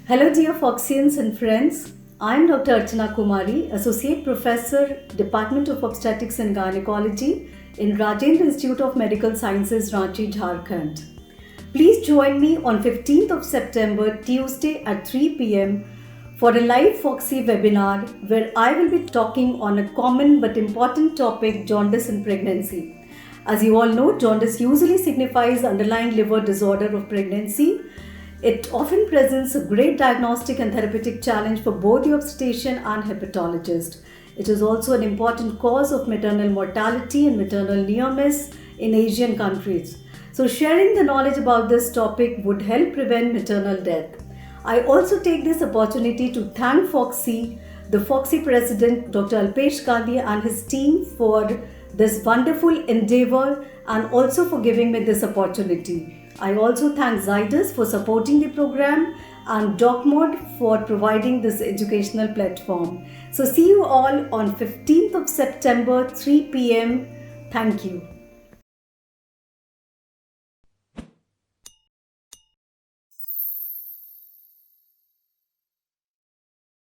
Hello, dear Foxians and friends. I am Dr. Archana Kumari, Associate Professor, Department of Obstetrics and Gynecology in Rajendra Institute of Medical Sciences, Ranchi, Jharkhand. Please join me on 15th of September, Tuesday at 3 p.m. for a live Foxy webinar where I will be talking on a common but important topic, jaundice in pregnancy. As you all know, jaundice usually signifies underlying liver disorder of pregnancy. It often presents a great diagnostic and therapeutic challenge for both the obstetrician and hepatologist. It is also an important cause of maternal mortality and maternal near miss in Asian countries. So sharing the knowledge about this topic would help prevent maternal death. I also take this opportunity to thank Foxy, the Foxy president Dr. Alpesh Gandhi and his team for this wonderful endeavor and also for giving me this opportunity. I also thank Zydus for supporting the program and DocMod for providing this educational platform. So see you all on 15th of September, 3 p.m. Thank you.